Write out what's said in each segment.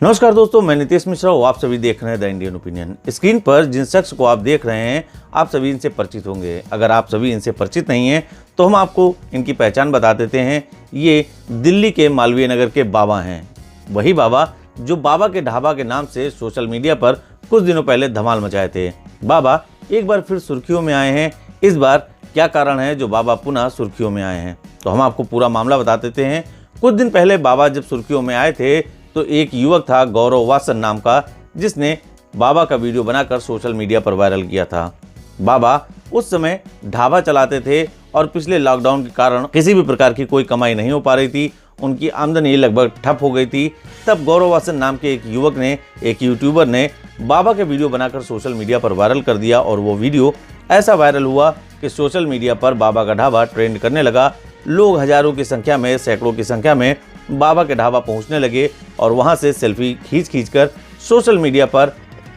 नमस्कार दोस्तों, मैं नितेश मिश्रा हूँ। आप सभी देख रहे हैं द इंडियन ओपिनियन। स्क्रीन पर जिन शख्स को आप देख रहे हैं, आप सभी इनसे परिचित होंगे। अगर आप सभी इनसे परिचित नहीं हैं तो हम आपको इनकी पहचान बता देते हैं। ये दिल्ली के मालवीय नगर के बाबा हैं। वही बाबा जो बाबा के ढाबा के नाम से सोशल मीडिया पर कुछ दिनों पहले धमाल मचाए थे। बाबा एक बार फिर सुर्खियों में आए हैं। इस बार क्या कारण है जो बाबा पुनः सुर्खियों में आए हैं, तो हम आपको पूरा मामला बता देते हैं। कुछ दिन पहले बाबा जब सुर्खियों में आए थे तो एक युवक था गौरव वासन नाम का, जिसने बाबा का वीडियो बनाकर सोशल मीडिया पर वायरल किया था। बाबा उस समय ढाबा चलाते थे और पिछले लॉकडाउन के कारण किसी भी प्रकार की कोई कमाई नहीं हो पा रही थी। उनकी आमदनी लगभग ठप हो गई थी। तब गौरव वासन नाम के एक युवक ने, एक यूट्यूबर ने बाबा के वीडियो बनाकर सोशल मीडिया पर वायरल कर दिया और वो वीडियो ऐसा वायरल हुआ कि सोशल मीडिया पर बाबा का ढाबा ट्रेंड करने लगा। लोग हजारों की संख्या में, सैकड़ों की संख्या में बाबा के ढाबा पहुंचने लगे और वहां से सेल्फी खींच कर सोशल मीडिया पर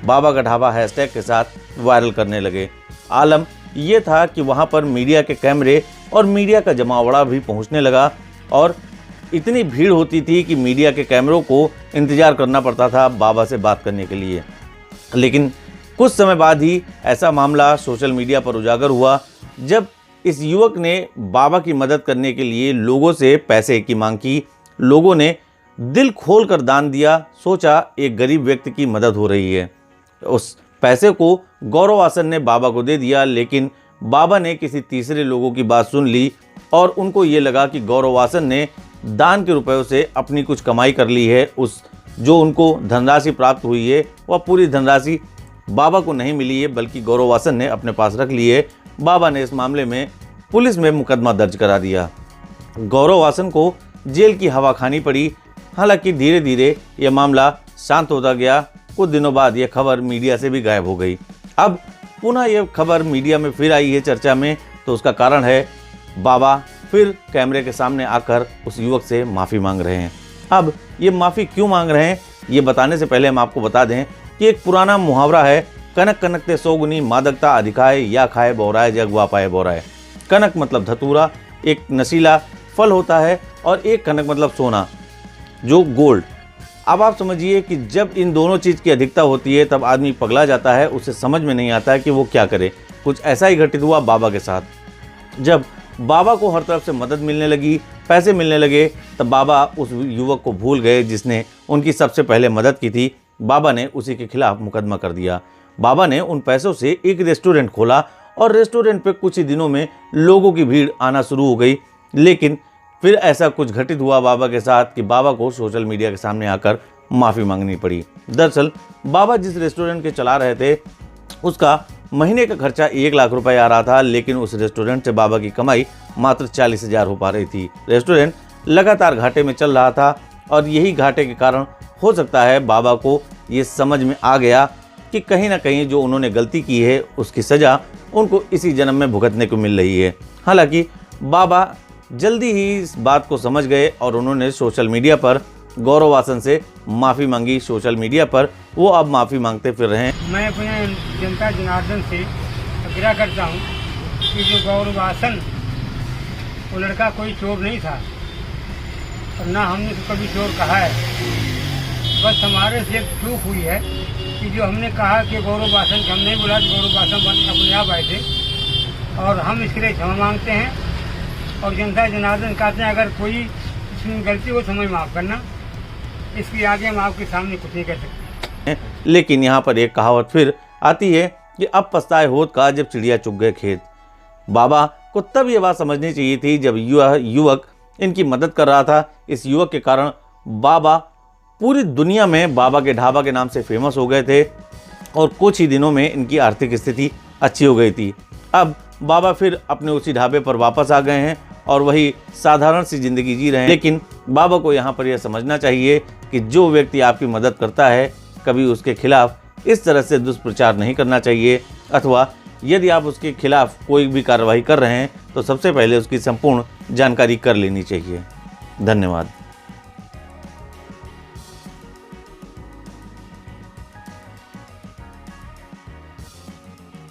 बाबा का ढाबा हैशटैग के साथ वायरल करने लगे। आलम ये था कि वहां पर मीडिया के कैमरे और मीडिया का जमावड़ा भी पहुंचने लगा और इतनी भीड़ होती थी कि मीडिया के कैमरों को इंतजार करना पड़ता था बाबा से बात करने के लिए। लेकिन कुछ समय बाद ही ऐसा मामला सोशल मीडिया पर उजागर हुआ, जब इस युवक ने बाबा की मदद करने के लिए लोगों से पैसे की मांग की। लोगों ने दिल खोलकर दान दिया। सोचा एक गरीब व्यक्ति की मदद हो रही है। उस पैसे को गौरव वासन ने बाबा को दे दिया, लेकिन बाबा ने किसी तीसरे लोगों की बात सुन ली और उनको ये लगा कि गौरव वासन ने दान के रुपयों से अपनी कुछ कमाई कर ली है। उस जो उनको धनराशि प्राप्त हुई है वह पूरी धनराशि बाबा को नहीं मिली है, बल्कि गौरव वासन ने अपने पास रख ली है। बाबा ने इस मामले में पुलिस में मुकदमा दर्ज करा दिया। गौरव वासन को जेल की हवा खानी पड़ी। हालांकि धीरे धीरे यह मामला शांत होता गया। कुछ दिनों बाद यह खबर मीडिया से भी गायब हो गई। अब पुनः यह खबर मीडिया में फिर आई है चर्चा में, तो उसका कारण है बाबा फिर कैमरे के सामने आकर उस युवक से माफ़ी मांग रहे हैं। अब ये माफ़ी क्यों मांग रहे हैं ये बताने से पहले हम आपको बता दें कि एक पुराना मुहावरा है, कनक कनकते सौगुनी मादकता अधिकाए, या खाए बोराए जग वापाए बोराए। कनक मतलब धतूरा, एक नशीला फल होता है, और एक कनक मतलब सोना, जो गोल्ड। अब आप समझिए कि जब इन दोनों चीज़ की अधिकता होती है तब आदमी पगला जाता है, उसे समझ में नहीं आता है कि वो क्या करे। कुछ ऐसा ही घटित हुआ बाबा के साथ। जब बाबा को हर तरफ से मदद मिलने लगी, पैसे मिलने लगे, तब बाबा उस युवक को भूल गए जिसने उनकी सबसे पहले मदद की थी। बाबा ने उसी के खिलाफ मुकदमा कर दिया। बाबा ने उन पैसों से एक रेस्टोरेंट खोला और रेस्टोरेंट पे कुछ ही दिनों में लोगों की भीड़ आना शुरू हो गई। लेकिन फिर ऐसा कुछ घटित हुआ बाबा के साथ कि बाबा को सोशल मीडिया के सामने आकर माफ़ी मांगनी पड़ी। दरअसल बाबा जिस रेस्टोरेंट के चला रहे थे उसका महीने का खर्चा 1 लाख रुपए आ रहा था, लेकिन उस रेस्टोरेंट से बाबा की कमाई मात्र 40,000 हो पा रही थी। रेस्टोरेंट लगातार घाटे में चल रहा था और यही घाटे के कारण हो सकता है बाबा को ये समझ में आ गया कि कहीं ना कहीं जो उन्होंने गलती की है उसकी सज़ा उनको इसी जन्म में भुगतने को मिल रही है। हालांकि बाबा जल्दी ही इस बात को समझ गए और उन्होंने सोशल मीडिया पर गौरव वासन से माफ़ी मांगी। सोशल मीडिया पर वो अब माफ़ी मांगते फिर रहे हैं। मैं अपने जनता जनार्दन से आग्रह करता हूँ कि जो गौरव वासन, वो लड़का कोई चोर नहीं था और ना हमने तो कभी चोर कहा है। बस हमारे से एक चूक हुई है कि जो हमने कहा कि गौरव वासन के हम नहीं बोला, गौरव वासन अपने आप आए थे और हम इसके लिए क्षमा मांगते हैं। और जनता जनार्दन कहते हैं अगर कोई इसमें गलती हो तो हमें माफ़ करना, इसके आगे हम आपके सामने कुछ नहीं कर सकते। लेकिन यहाँ पर एक कहावत फिर आती है कि अब पछताए होत का जब चिड़िया चुग गए खेत। बाबा को तब ये बात समझनी चाहिए थी जब युवक इनकी मदद कर रहा था। इस युवक के कारण बाबा पूरी दुनिया में बाबा के ढाबा के नाम से फेमस हो गए थे और कुछ ही दिनों में इनकी आर्थिक स्थिति अच्छी हो गई थी। अब बाबा फिर अपने उसी ढाबे पर वापस आ गए हैं और वही साधारण सी जिंदगी जी रहे हैं। लेकिन बाबा को यहाँ पर यह समझना चाहिए कि जो व्यक्ति आपकी मदद करता है कभी उसके खिलाफ इस तरह से दुष्प्रचार नहीं करना चाहिए, अथवा यदि आप उसके खिलाफ कोई भी कार्रवाई कर रहे हैं तो सबसे पहले उसकी संपूर्ण जानकारी कर लेनी चाहिए। धन्यवाद।